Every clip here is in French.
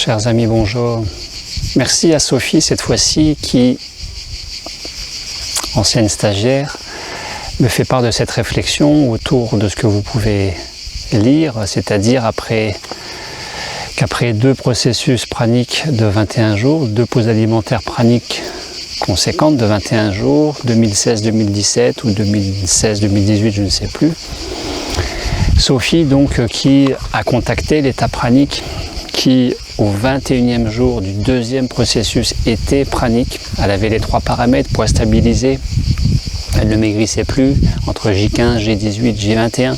Chers amis, bonjour. Merci à Sophie cette fois-ci qui, ancienne stagiaire, me fait part de cette réflexion autour de ce que vous pouvez lire, c'est-à-dire qu'après 2 processus praniques de 21 jours, 2 pauses alimentaires praniques conséquentes de 21 jours, 2016-2017 ou 2016-2018, je ne sais plus, Sophie donc qui a contacté l'état pranique qui au 21e jour du 2e processus était pranique. Elle avait les 3 paramètres pour stabiliser, elle ne maigrissait plus entre J15, J18, J21,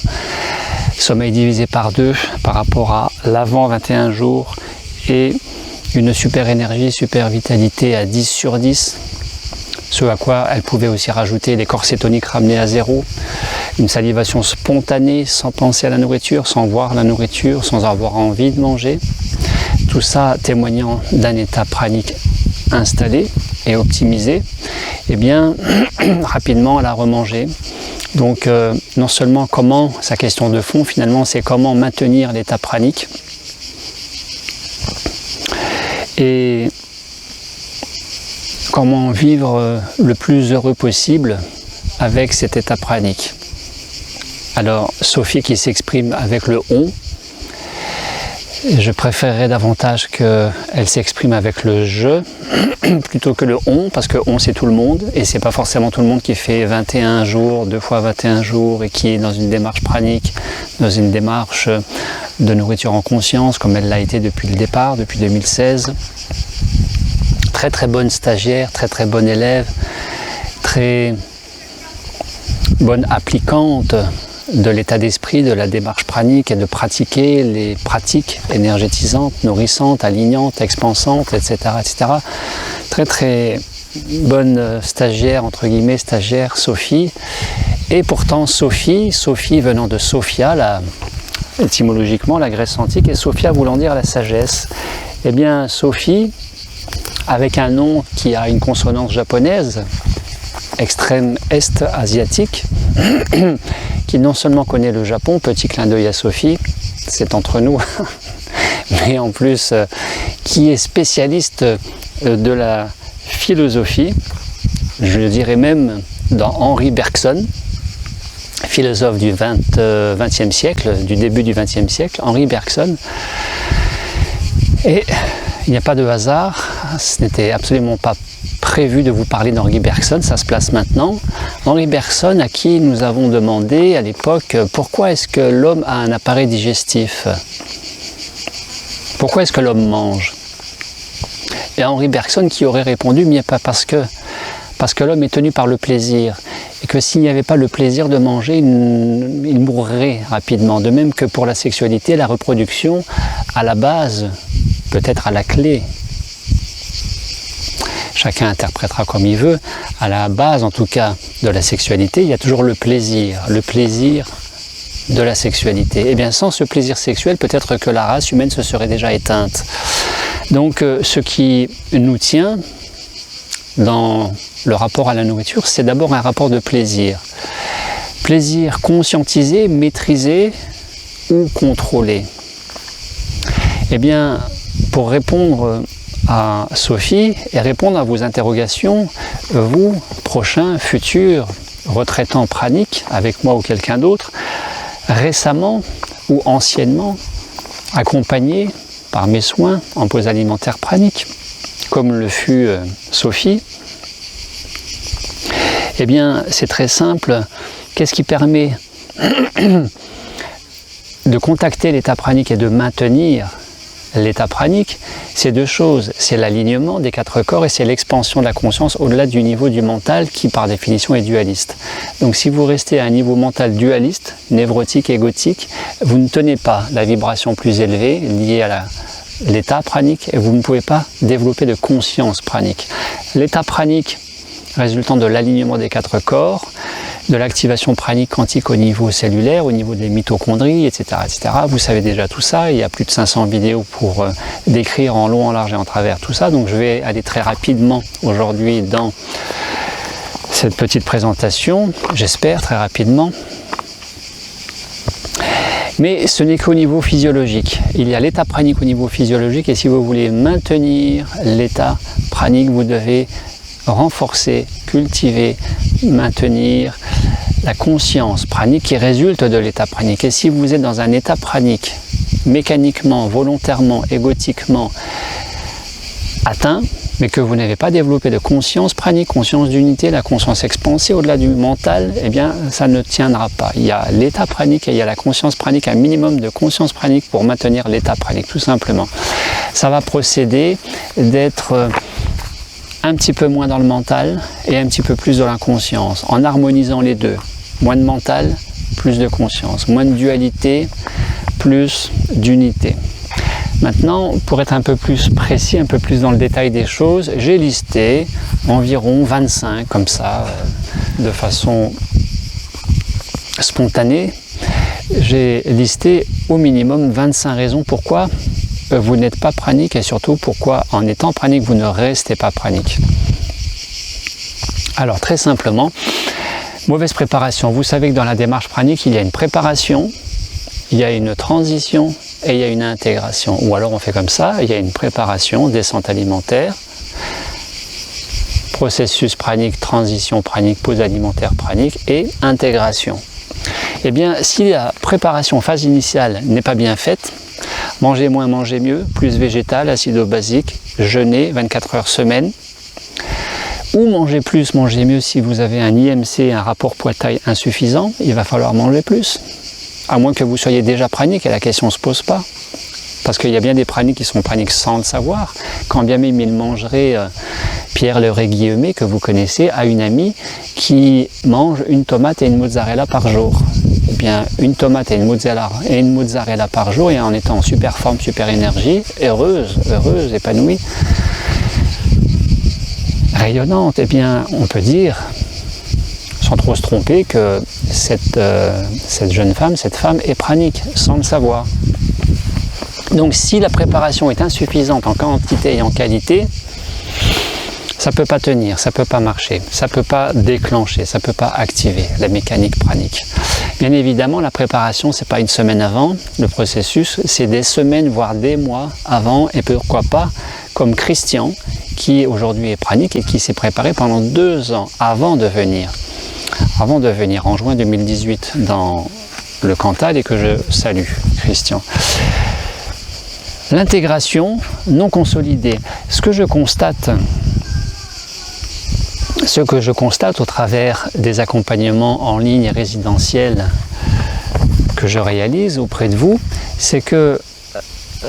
sommeil divisé par 2 par rapport à l'avant 21 jours et une super énergie, super vitalité à 10 sur 10. Ce à quoi elle pouvait aussi rajouter des corps cétoniques ramenés à 0, une salivation spontanée sans penser à la nourriture, sans voir la nourriture, sans avoir envie de manger. Tout ça témoignant d'un état pranique installé et optimisé. Et bien, rapidement, elle a remangé. Donc, non seulement comment, sa question de fond finalement, c'est comment maintenir l'état pranique. Et comment vivre le plus heureux possible avec cet état pranique. Alors, Sophie qui s'exprime avec le « on », je préférerais davantage qu'elle s'exprime avec le « je » plutôt que le « on », parce que « on » c'est tout le monde, et c'est pas forcément tout le monde qui fait 21 jours, 2 fois 21 jours, et qui est dans une démarche pranique, dans une démarche de nourriture en conscience, comme elle l'a été depuis le départ, depuis 2016. Très très bonne stagiaire, très très bonne élève, très bonne applicante de l'état d'esprit, de la démarche pranique et de pratiquer les pratiques énergétisantes, nourrissantes, alignantes, expansantes, etc. etc. Très très bonne stagiaire, entre guillemets, stagiaire Sophie. Et pourtant Sophie venant de Sophia, étymologiquement la Grèce antique, et Sophia voulant dire la sagesse. Eh bien Sophie, avec un nom qui a une consonance japonaise, extrême est asiatique, qui non seulement connaît le Japon, petit clin d'œil à Sophie, c'est entre nous, mais en plus qui est spécialiste de la philosophie, je dirais même dans Henri Bergson, philosophe du XXe siècle, du début du XXe siècle, Henri Bergson. Et il n'y a pas de hasard, ce n'était absolument pas prévu de vous parler d'Henri Bergson, ça se place maintenant. Henri Bergson, à qui nous avons demandé à l'époque pourquoi est-ce que l'homme a un appareil digestif, pourquoi est-ce que l'homme mange. Et Henri Bergson qui aurait répondu, mais pas parce que l'homme est tenu par le plaisir, et que s'il n'y avait pas le plaisir de manger, il mourrait rapidement. De même que pour la sexualité, la reproduction, à la base, peut-être à la clé, chacun interprétera comme il veut, à la base en tout cas de la sexualité, il y a toujours le plaisir de la sexualité. Et bien sans ce plaisir sexuel, peut-être que la race humaine se serait déjà éteinte. Donc ce qui nous tient dans le rapport à la nourriture, c'est d'abord un rapport de plaisir. Plaisir conscientisé, maîtrisé ou contrôlé. Eh bien, pour répondre à Sophie et répondre à vos interrogations, vous, prochains, futurs, retraitants praniques, avec moi ou quelqu'un d'autre, récemment ou anciennement, accompagnés par mes soins en pause alimentaire pranique, comme le fut Sophie, eh bien c'est très simple. Qu'est-ce qui permet de contacter l'état pranique et de maintenir l'état pranique? C'est 2 choses, c'est l'alignement des 4 corps et c'est l'expansion de la conscience au-delà du niveau du mental qui par définition est dualiste. Donc si vous restez à un niveau mental dualiste, névrotique, égotique, vous ne tenez pas la vibration plus élevée liée à l'état pranique et vous ne pouvez pas développer de conscience pranique. L'état pranique résultant de l'alignement des 4 corps, de l'activation pranique quantique au niveau cellulaire, au niveau des mitochondries, etc., etc. Vous savez déjà tout ça, il y a plus de 500 vidéos pour décrire en long, en large et en travers tout ça, donc je vais aller très rapidement aujourd'hui dans cette petite présentation, j'espère très rapidement. Mais ce n'est qu'au niveau physiologique. Il y a l'état pranique au niveau physiologique et si vous voulez maintenir l'état pranique, vous devez renforcer, cultiver, maintenir la conscience pranique qui résulte de l'état pranique. Et si vous êtes dans un état pranique, mécaniquement, volontairement, égotiquement atteint, mais que vous n'avez pas développé de conscience pranique, conscience d'unité, la conscience expansée au-delà du mental, eh bien ça ne tiendra pas. Il y a l'état pranique et il y a la conscience pranique, un minimum de conscience pranique pour maintenir l'état pranique, tout simplement. Ça va procéder d'être un petit peu moins dans le mental et un petit peu plus dans la conscience, en harmonisant les deux. Moins de mental, plus de conscience. Moins de dualité, plus d'unité. Maintenant, pour être un peu plus précis, un peu plus dans le détail des choses, j'ai listé environ 25, comme ça, de façon spontanée, j'ai listé au minimum 25 raisons pourquoi vous n'êtes pas pranique et surtout pourquoi en étant pranique, vous ne restez pas pranique. Alors très simplement, mauvaise préparation. Vous savez que dans la démarche pranique, il y a une préparation, il y a une transition, et il y a une intégration. Ou alors on fait comme ça, il y a une préparation, descente alimentaire, processus pranique, transition pranique, pause alimentaire pranique et intégration. Eh bien, si la préparation phase initiale n'est pas bien faite, manger moins, manger mieux, plus végétal, acido-basique, jeûner 24 heures semaine, ou manger plus, manger mieux si vous avez un IMC, un rapport poids-taille insuffisant, il va falloir manger plus. À moins que vous soyez déjà pranique et la question ne se pose pas. Parce qu'il y a bien des praniques qui sont praniques sans le savoir. Quand bien même il mangerait, Pierre le Réguillemé, que vous connaissez, a une amie qui mange une tomate et une mozzarella par jour. Eh bien, une tomate et une mozzarella par jour, et en étant en super forme, super énergie, heureuse, épanouie, rayonnante, eh bien, on peut dire, sans trop se tromper, que cette jeune femme, cette femme est pranique, sans le savoir. Donc si la préparation est insuffisante en quantité et en qualité, ça ne peut pas tenir, ça ne peut pas marcher, ça ne peut pas déclencher, ça ne peut pas activer la mécanique pranique. Bien évidemment, la préparation, ce n'est pas une semaine avant, le processus, c'est des semaines, voire des mois avant, et pourquoi pas, comme Christian, qui aujourd'hui est pranique et qui s'est préparé pendant 2 ans avant de venir en juin 2018 dans le Cantal et que je salue, Christian. L'intégration non consolidée. Ce que je constate au travers des accompagnements en ligne résidentiels que je réalise auprès de vous, c'est que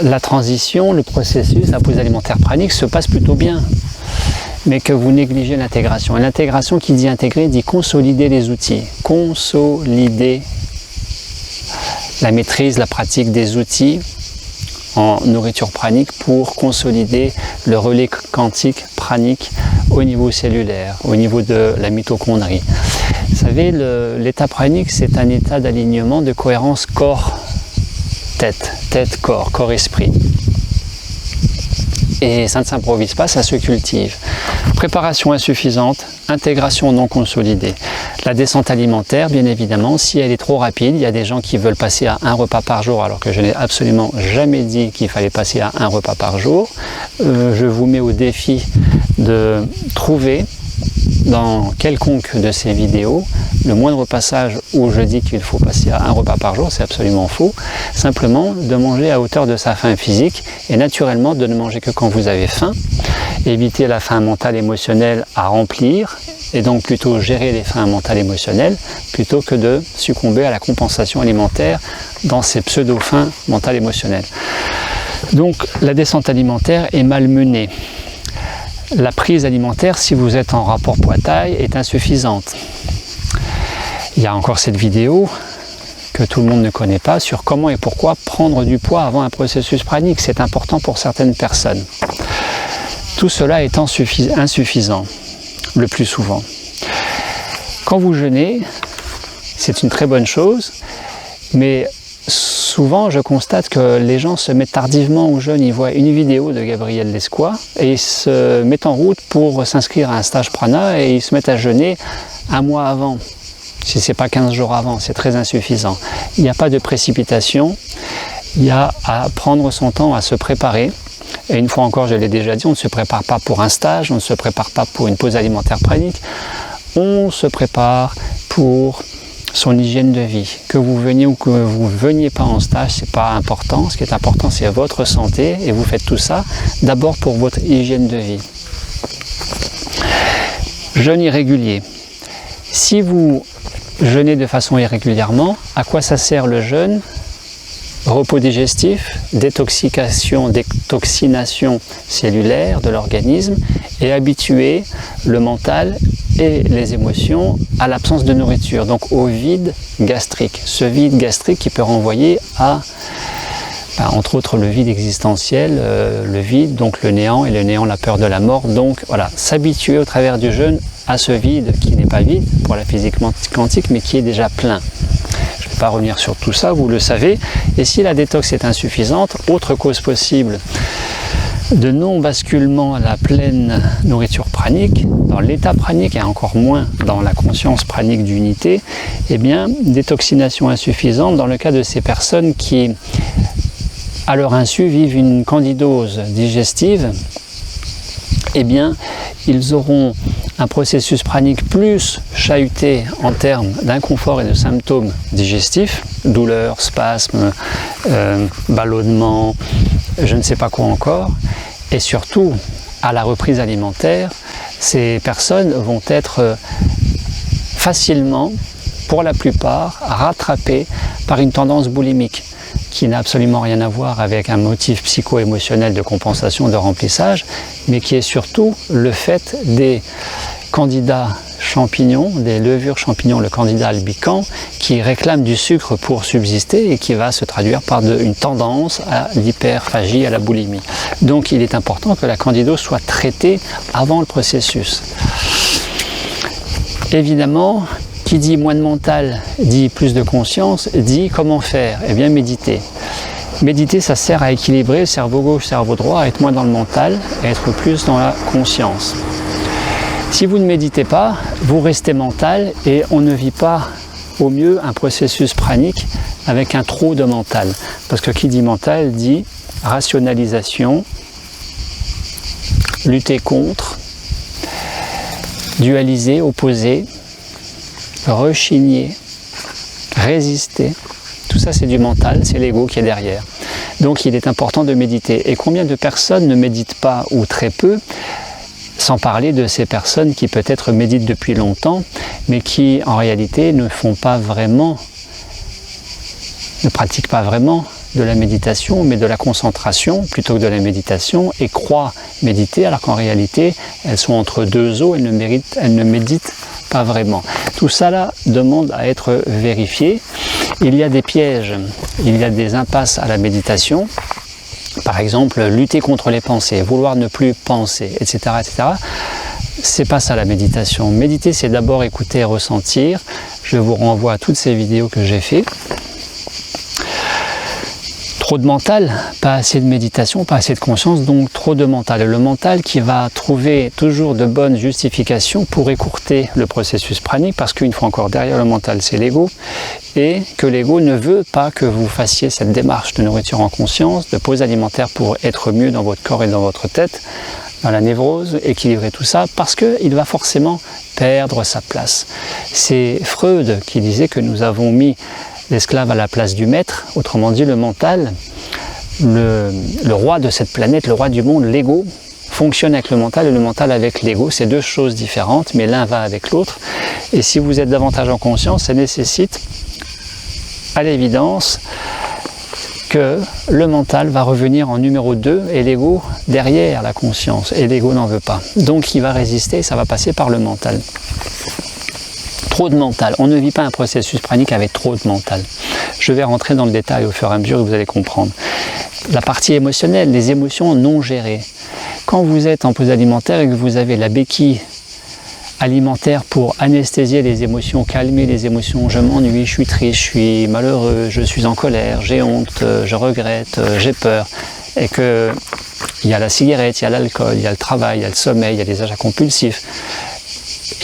la transition, le processus, la pause alimentaire pranique se passe plutôt bien, mais que vous négligez l'intégration. Et l'intégration, qui dit intégrer, dit consolider les outils, consolider la maîtrise, la pratique des outils en nourriture pranique pour consolider le relais quantique pranique au niveau cellulaire, au niveau de la mitochondrie. Vous savez, l'état pranique, c'est un état d'alignement, de cohérence corps-tête, tête-corps, corps-esprit. Et ça ne s'improvise pas, ça se cultive. Préparation insuffisante, intégration non consolidée. La descente alimentaire, bien évidemment, si elle est trop rapide, il y a des gens qui veulent passer à 1 repas par jour, alors que je n'ai absolument jamais dit qu'il fallait passer à 1 repas par jour. Je vous mets au défi de trouver dans quelconque de ces vidéos le moindre passage où je dis qu'il faut passer à 1 repas par jour, c'est absolument faux. Simplement de manger à hauteur de sa faim physique et naturellement de ne manger que quand vous avez faim. Éviter la faim mentale émotionnelle à remplir et donc plutôt gérer les faims mentales émotionnelles plutôt que de succomber à la compensation alimentaire dans ces pseudo-faims mentales émotionnelles. Donc la descente alimentaire est mal menée. La prise alimentaire, si vous êtes en rapport poids-taille, est insuffisante. Il y a encore cette vidéo que tout le monde ne connaît pas sur comment et pourquoi prendre du poids avant un processus pranique. C'est important pour certaines personnes. Tout cela est insuffisant, le plus souvent. Quand vous jeûnez, c'est une très bonne chose, mais souvent, je constate que les gens se mettent tardivement au jeûne. Ils voient une vidéo de Gabriel Lescois et ils se mettent en route pour s'inscrire à un stage prana et ils se mettent à jeûner 1 mois avant. Si ce n'est pas 15 jours avant, c'est très insuffisant. Il n'y a pas de précipitation, il y a à prendre son temps à se préparer. Et une fois encore, je l'ai déjà dit, on ne se prépare pas pour un stage, on ne se prépare pas pour une pause alimentaire pranique, on se prépare pour son hygiène de vie. Que vous veniez ou que vous ne veniez pas en stage, ce n'est pas important. Ce qui est important, c'est votre santé et vous faites tout ça d'abord pour votre hygiène de vie. Jeûne irrégulier. Si vous jeûnez de façon irrégulièrement, à quoi ça sert le jeûne? Repos digestif, détoxination cellulaire de l'organisme et habituer le mental et les émotions à l'absence de nourriture, donc au vide gastrique. Ce vide gastrique qui peut renvoyer à, entre autres, le vide existentiel, le vide, donc le néant, et le néant, la peur de la mort. Donc voilà, s'habituer au travers du jeûne à ce vide qui n'est pas vide pour la physique quantique, mais qui est déjà plein. Je ne vais pas revenir sur tout ça, vous le savez. Et si la détox est insuffisante, autre cause possible de non-basculement à la pleine nourriture pranique, dans l'état pranique et encore moins dans la conscience pranique d'unité, eh bien, détoxination insuffisante dans le cas de ces personnes qui, à leur insu, vivent une candidose digestive, eh bien, ils auront un processus pranique plus chahuté en termes d'inconfort et de symptômes digestifs, douleurs, spasmes, ballonnements, je ne sais pas quoi encore, et surtout à la reprise alimentaire, ces personnes vont être facilement, pour la plupart, rattrapées par une tendance boulimique qui n'a absolument rien à voir avec un motif psycho-émotionnel de compensation, de remplissage, mais qui est surtout le fait des candidats champignons, des levures champignons, le candidat albicans, qui réclament du sucre pour subsister et qui va se traduire par une tendance à l'hyperphagie, à la boulimie. Donc il est important que la candidose soit traitée avant le processus. Évidemment, qui dit moins de mental, dit plus de conscience, dit comment faire? Eh bien méditer. Méditer, ça sert à équilibrer le cerveau gauche, cerveau droit, à être moins dans le mental et être plus dans la conscience. Si vous ne méditez pas, vous restez mental et on ne vit pas au mieux un processus pranique avec un trop de mental. Parce que qui dit mental dit rationalisation, lutter contre, dualiser, opposer, rechigner, résister. Tout ça c'est du mental, c'est l'ego qui est derrière. Donc il est important de méditer. Et combien de personnes ne méditent pas ou très peu, sans parler de ces personnes qui peut-être méditent depuis longtemps, mais qui en réalité ne pratiquent pas vraiment de la méditation, mais de la concentration plutôt que de la méditation, et croient méditer, alors qu'en réalité, elles sont entre deux eaux, elles ne méditent pas vraiment. Tout ça là demande à être vérifié. Il y a des pièges, il y a des impasses à la méditation. Par exemple, lutter contre les pensées, vouloir ne plus penser, etc. etc. C'est pas ça la méditation. Méditer, c'est d'abord écouter et ressentir. Je vous renvoie à toutes ces vidéos que j'ai faites. Trop de mental, pas assez de méditation, pas assez de conscience, donc trop de mental. Le mental qui va trouver toujours de bonnes justifications pour écourter le processus pranique, parce qu'une fois encore, derrière le mental, c'est l'ego, et que l'ego ne veut pas que vous fassiez cette démarche de nourriture en conscience, de pause alimentaire pour être mieux dans votre corps et dans votre tête, dans la névrose, équilibrer tout ça, parce qu'il va forcément perdre sa place. C'est Freud qui disait que nous avons mis l'esclave à la place du maître, autrement dit le mental, le roi de cette planète, le roi du monde, l'ego, fonctionne avec le mental et le mental avec l'ego. C'est deux choses différentes, mais l'un va avec l'autre. Et si vous êtes davantage en conscience, ça nécessite, à l'évidence, que le mental va revenir en numéro 2 et l'ego derrière la conscience. Et l'ego n'en veut pas. Donc il va résister et ça va passer par le mental. Trop de mental. On ne vit pas un processus pranique avec trop de mental. Je vais rentrer dans le détail au fur et à mesure et vous allez comprendre. La partie émotionnelle, les émotions non gérées. Quand vous êtes en pause alimentaire et que vous avez la béquille alimentaire pour anesthésier les émotions, calmer les émotions, je m'ennuie, je suis triste, je suis malheureux, je suis en colère, j'ai honte, je regrette, j'ai peur, et que il y a la cigarette, il y a l'alcool, il y a le travail, il y a le sommeil, il y a les achats compulsifs,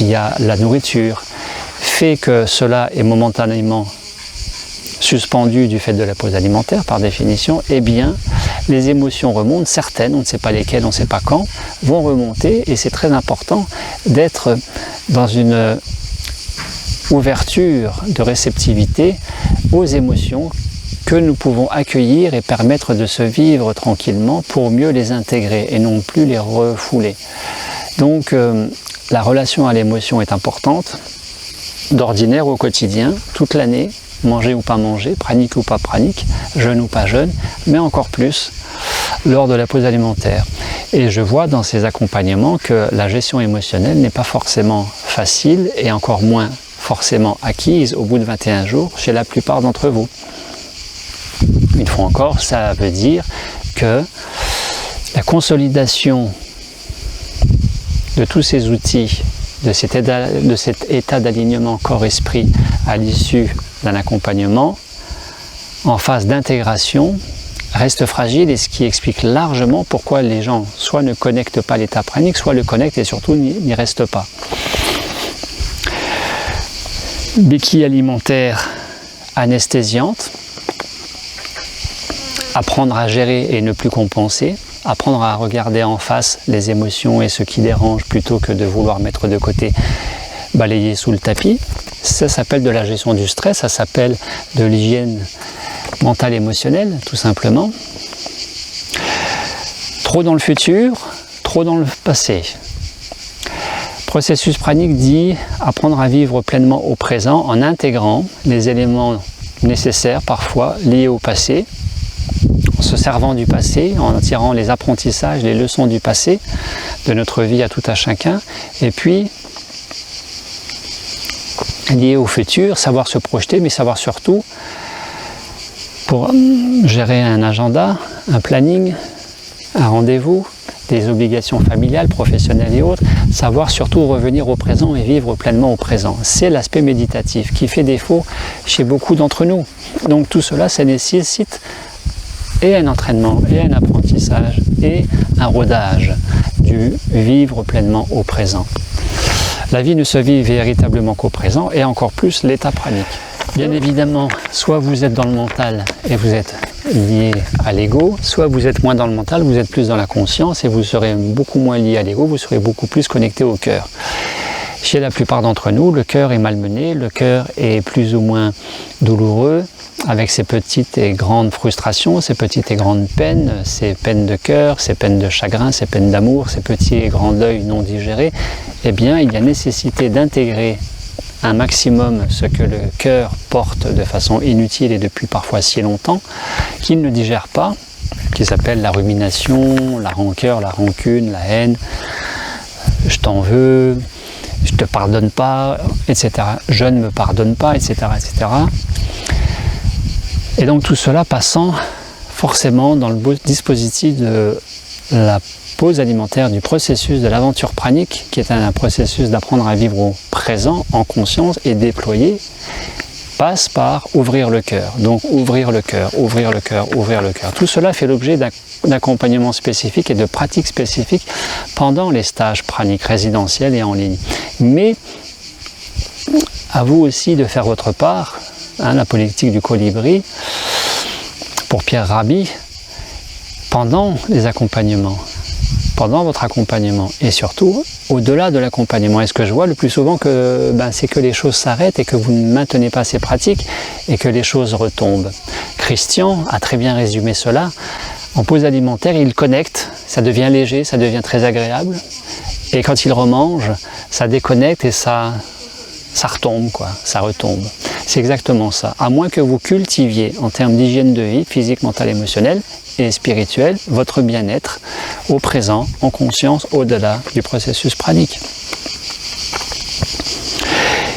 il y a la nourriture. fait que cela est momentanément suspendu du fait de la pause alimentaire, par définition, eh bien, les émotions remontent, certaines, on ne sait pas lesquelles, on ne sait pas quand, vont remonter, et c'est très important d'être dans une ouverture de réceptivité aux émotions que nous pouvons accueillir et permettre de se vivre tranquillement pour mieux les intégrer et non plus les refouler. Donc la relation à l'émotion est importante, d'ordinaire au quotidien, toute l'année, manger ou pas manger, pranique ou pas pranique, jeûne ou pas jeûne, mais encore plus lors de la pause alimentaire. Et je vois dans ces accompagnements que la gestion émotionnelle n'est pas forcément facile et encore moins forcément acquise au bout de 21 jours chez la plupart d'entre vous. Une fois encore, ça veut dire que la consolidation de tous ces outils, de cet état d'alignement corps-esprit à l'issue d'un accompagnement en phase d'intégration reste fragile, et ce qui explique largement pourquoi les gens soit ne connectent pas l'état pranique, soit le connectent et surtout n'y restent pas. Béquille alimentaire anesthésiante, apprendre à gérer et ne plus compenser, apprendre à regarder en face les émotions et ce qui dérange plutôt que de vouloir mettre de côté, balayer sous le tapis. Ça s'appelle de la gestion du stress, ça s'appelle de l'hygiène mentale émotionnelle, tout simplement. Trop dans le futur, trop dans le passé. Processus pranique dit apprendre à vivre pleinement au présent en intégrant les éléments nécessaires parfois liés au passé, en se servant du passé, en tirant les apprentissages, les leçons du passé, de notre vie à tout à chacun, et puis lié au futur, savoir se projeter, mais savoir surtout, pour gérer un agenda, un planning, un rendez-vous, des obligations familiales, professionnelles et autres, savoir surtout revenir au présent et vivre pleinement au présent. C'est l'aspect méditatif qui fait défaut chez beaucoup d'entre nous. Donc tout cela, ça nécessite et un entraînement, et un apprentissage, et un rodage du vivre pleinement au présent. La vie ne se vit véritablement qu'au présent, et encore plus l'état pranique. Bien évidemment, soit vous êtes dans le mental et vous êtes lié à l'ego, soit vous êtes moins dans le mental, vous êtes plus dans la conscience et vous serez beaucoup moins lié à l'ego, vous serez beaucoup plus connecté au cœur. Chez la plupart d'entre nous, le cœur est malmené, le cœur est plus ou moins douloureux, avec ses petites et grandes frustrations, ses petites et grandes peines, ses peines de cœur, ses peines de chagrin, ses peines d'amour, ses petits et grands deuils non digérés. Eh bien, il y a nécessité d'intégrer un maximum ce que le cœur porte de façon inutile et depuis parfois si longtemps, qu'il ne digère pas, qui s'appelle la rumination, la rancœur, la rancune, la haine, je t'en veux, je te pardonne pas, etc. Je ne me pardonne pas, etc., etc. Et donc tout cela passant forcément dans le dispositif de la pause alimentaire, du processus de l'aventure pranique, qui est un processus d'apprendre à vivre au présent, en conscience et déployé, passe par ouvrir le cœur. Donc ouvrir le cœur, ouvrir le cœur, ouvrir le cœur. Tout cela fait l'objet d'accompagnements spécifiques et de pratiques spécifiques pendant les stages praniques résidentiels et en ligne. Mais à vous aussi de faire votre part, la politique du colibri, pour Pierre Rabhi, pendant les accompagnements, pendant votre accompagnement et surtout au-delà de l'accompagnement. Et ce que je vois le plus souvent, c'est que les choses s'arrêtent et que vous ne maintenez pas ces pratiques et que les choses retombent. Christian a très bien résumé cela. En pause alimentaire, il connecte, ça devient léger, ça devient très agréable. Et quand il remange, ça déconnecte et ça retombe, ça retombe. C'est exactement ça. À moins que vous cultiviez en termes d'hygiène de vie, physique, mentale, émotionnelle et spirituelle, votre bien-être au présent, en conscience, au-delà du processus pranique.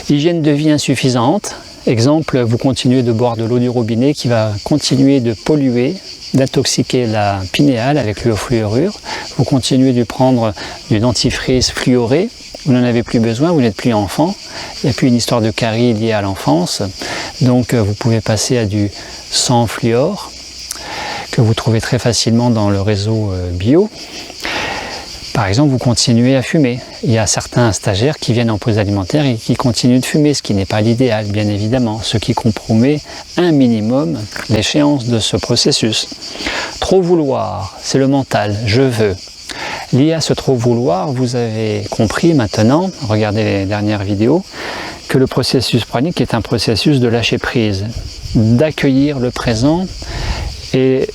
Hygiène de vie insuffisante. Exemple, vous continuez de boire de l'eau du robinet qui va continuer de polluer, d'intoxiquer la pinéale avec l'eau-fluorure. Vous continuez de prendre du dentifrice fluoré. Vous n'en avez plus besoin, vous n'êtes plus enfant. Il n'y a plus une histoire de carie liée à l'enfance. Donc vous pouvez passer à du sans fluor, que vous trouvez très facilement dans le réseau bio. Par exemple, vous continuez à fumer. Il y a certains stagiaires qui viennent en pause alimentaire et qui continuent de fumer, ce qui n'est pas l'idéal, bien évidemment, ce qui compromet un minimum l'échéance de ce processus. Trop vouloir, c'est le mental, je veux. Lié à ce trop vouloir, vous avez compris maintenant, regardez les dernières vidéos, que le processus pranique est un processus de lâcher prise, d'accueillir le présent et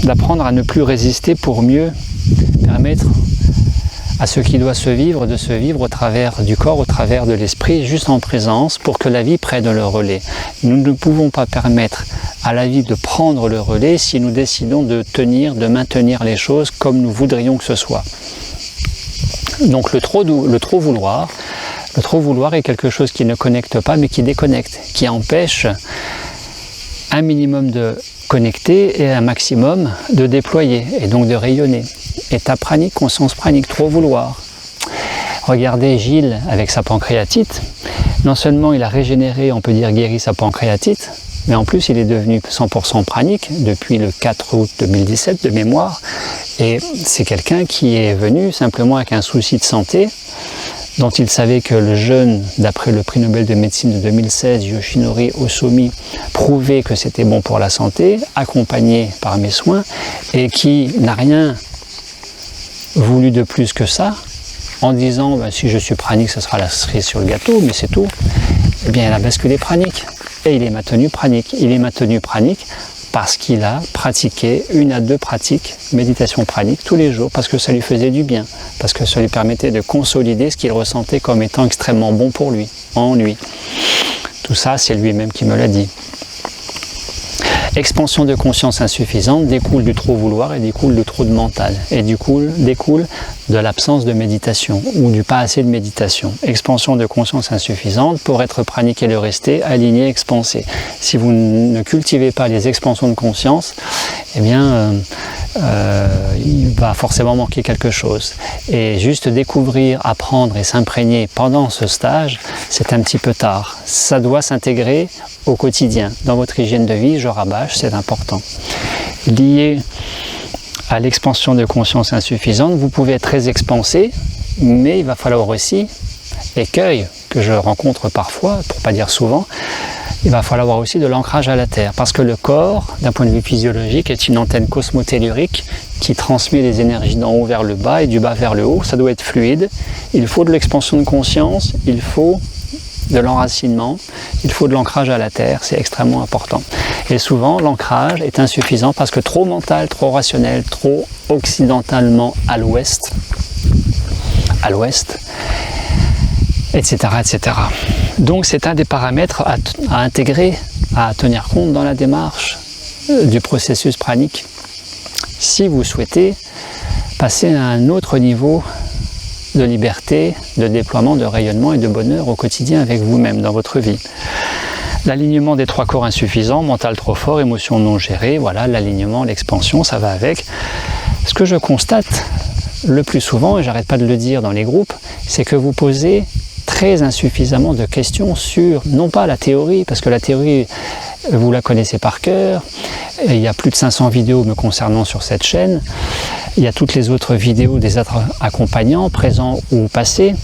d'apprendre à ne plus résister pour mieux permettre à ce qui doit se vivre de se vivre au travers du corps, au travers de l'esprit, juste en présence pour que la vie prenne le relais. Nous ne pouvons pas permettre à la vie de prendre le relais si nous décidons de tenir, de maintenir les choses comme nous voudrions que ce soit. Donc le trop vouloir est quelque chose qui ne connecte pas mais qui déconnecte, qui empêche un minimum de connecter et un maximum de déployer et donc de rayonner. État pranique, conscience pranique, trop vouloir. Regardez Gilles avec sa pancréatite. Non seulement il a régénéré, on peut dire guéri sa pancréatite, mais en plus il est devenu 100% pranique depuis le 4 août 2017 de mémoire. Et c'est quelqu'un qui est venu simplement avec un souci de santé, dont il savait que le jeûne, d'après le prix Nobel de médecine de 2016, Yoshinori Osomi, prouvait que c'était bon pour la santé, accompagné par mes soins, et qui n'a rien voulu de plus que ça, en disant si je suis pranique, ce sera la cerise sur le gâteau, mais c'est tout. Eh bien, il a basculé pranique, et il est maintenu pranique. Il est maintenu pranique parce qu'il a pratiqué 1 à 2 pratiques méditation pranique tous les jours, parce que ça lui faisait du bien, parce que ça lui permettait de consolider ce qu'il ressentait comme étant extrêmement bon pour lui, en lui. Tout ça, c'est lui-même qui me l'a dit. Expansion de conscience insuffisante découle du trop vouloir et découle du trop de mental, et découle de l'absence de méditation ou du pas assez de méditation. Expansion de conscience insuffisante, pour être pranique et le rester, aligné, expansé. Si vous ne cultivez pas les expansions de conscience, eh bien il va forcément manquer quelque chose. Et juste découvrir, apprendre et s'imprégner pendant ce stage, c'est un petit peu tard. Ça doit s'intégrer au quotidien. Dans votre hygiène de vie, je rabâche, c'est important. Lié à l'expansion de conscience insuffisante, vous pouvez être très expansé, mais il va falloir aussi, écueil que je rencontre parfois, pour ne pas dire souvent, il va falloir aussi de l'ancrage à la terre, parce que le corps, d'un point de vue physiologique, est une antenne cosmotellurique qui transmet les énergies d'en haut vers le bas et du bas vers le haut. Ça doit être fluide. Il faut de l'expansion de conscience, il faut de l'enracinement, il faut de l'ancrage à la terre, c'est extrêmement important. Et souvent, l'ancrage est insuffisant parce que trop mental, trop rationnel, trop occidentalement à l'ouest, etc., etc. Donc c'est un des paramètres à intégrer, à tenir compte dans la démarche du processus pranique, si vous souhaitez passer à un autre niveau de liberté, de déploiement, de rayonnement et de bonheur au quotidien avec vous-même dans votre vie. L'alignement des 3 corps insuffisants, mental trop fort, émotion non gérée, voilà, l'alignement, l'expansion, ça va avec. Ce que je constate le plus souvent, et j'arrête pas de le dire dans les groupes, c'est que vous posez très insuffisamment de questions sur, non pas la théorie, parce que la théorie, vous la connaissez par cœur, et il y a plus de 500 vidéos me concernant sur cette chaîne, il y a toutes les autres vidéos des autres accompagnants, présents ou passés.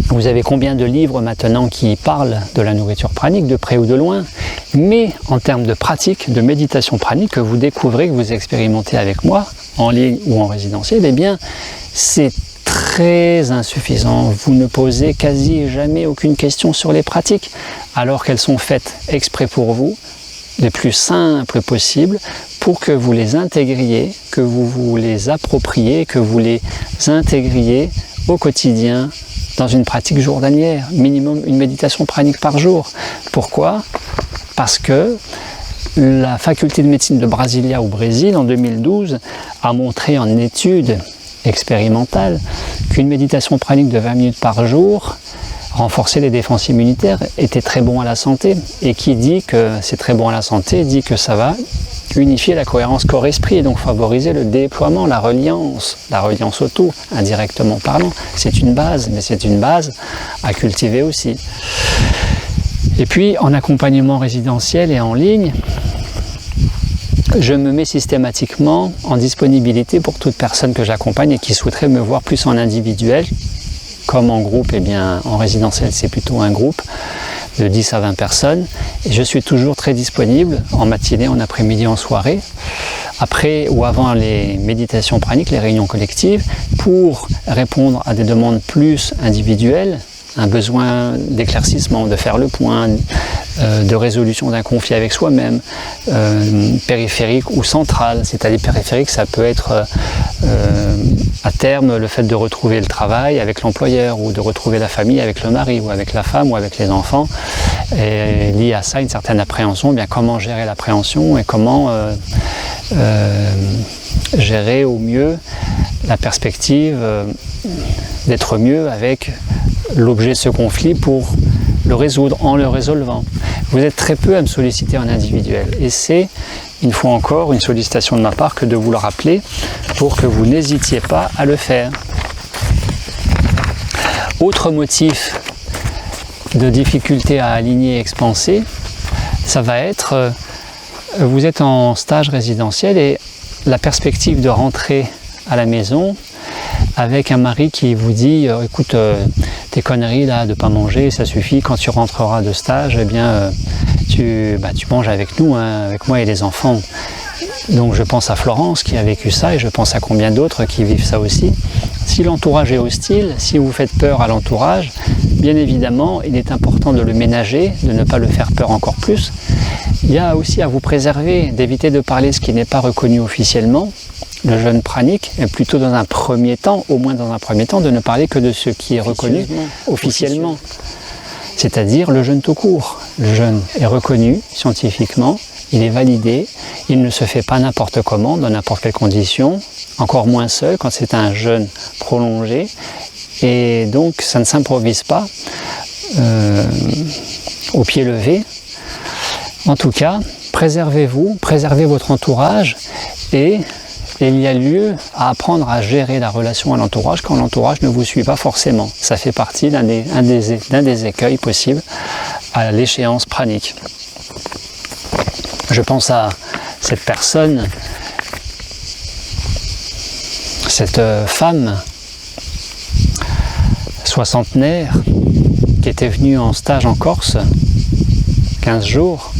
Vous avez combien de livres maintenant qui parlent de la nourriture pranique, de près ou de loin, mais en termes de pratique, de méditation pranique, que vous découvrez, que vous expérimentez avec moi, en ligne ou en résidentiel, eh bien, c'est très insuffisant. Vous ne posez quasi jamais aucune question sur les pratiques, alors qu'elles sont faites exprès pour vous, les plus simples possibles, pour que vous les intégriez, que vous vous les appropriez, que vous les intégriez au quotidien, dans une pratique journalière, minimum une méditation pranique par jour. Pourquoi ? Parce que la faculté de médecine de Brasilia au Brésil, en 2012, a montré en étude expérimentale qu'une méditation pranique de 20 minutes par jour renforcer les défenses immunitaires était très bon à la santé. Et qui dit que c'est très bon à la santé, dit que ça va unifier la cohérence corps-esprit et donc favoriser le déploiement, la reliance au tout, indirectement parlant. C'est une base, mais c'est une base à cultiver aussi. Et puis, en accompagnement résidentiel et en ligne, je me mets systématiquement en disponibilité pour toute personne que j'accompagne et qui souhaiterait me voir plus en individuel. Comme en groupe, eh bien, en résidentiel, c'est plutôt un groupe de 10 à 20 personnes. Et je suis toujours très disponible en matinée, en après-midi, en soirée, après ou avant les méditations praniques, les réunions collectives, pour répondre à des demandes plus individuelles, un besoin d'éclaircissement, de faire le point, de résolution d'un conflit avec soi-même, périphérique ou central. C'est-à-dire périphérique, ça peut être à terme le fait de retrouver le travail avec l'employeur ou de retrouver la famille avec le mari ou avec la femme ou avec les enfants. Et lié à ça, une certaine appréhension, bien comment gérer l'appréhension et comment gérer au mieux la perspective d'être mieux avec l'objet de ce conflit pour le résoudre en le résolvant. Vous êtes très peu à me solliciter en individuel et c'est, une fois encore, une sollicitation de ma part que de vous le rappeler pour que vous n'hésitiez pas à le faire. Autre motif de difficulté à aligner et expanser, ça va être, vous êtes en stage résidentiel et la perspective de rentrer à la maison avec un mari qui vous dit écoute, tes conneries là de pas manger, ça suffit, quand tu rentreras de stage, eh bien tu manges avec nous, hein, avec moi et les enfants. Donc je pense à Florence qui a vécu ça et je pense à combien d'autres qui vivent ça aussi. Si l'entourage est hostile, si vous faites peur à l'entourage, bien évidemment, il est important de le ménager, de ne pas le faire peur encore plus. Il y a aussi à vous préserver, d'éviter de parler ce qui n'est pas reconnu officiellement. Le jeûne pranique est plutôt dans un premier temps, au moins dans un premier temps, de ne parler que de ce qui est reconnu officiellement. C'est-à-dire le jeûne tout court. Le jeûne est reconnu scientifiquement, il est validé, il ne se fait pas n'importe comment, dans n'importe quelle condition, encore moins seul quand c'est un jeûne prolongé. Et donc ça ne s'improvise pas au pied levé. En tout cas, préservez-vous, préservez votre entourage et il y a lieu à apprendre à gérer la relation à l'entourage quand l'entourage ne vous suit pas forcément. Ça fait partie d'un des écueils possibles à l'échéance pranique. Je pense à cette personne, cette femme soixantenaire qui était venue en stage en Corse, 15 jours,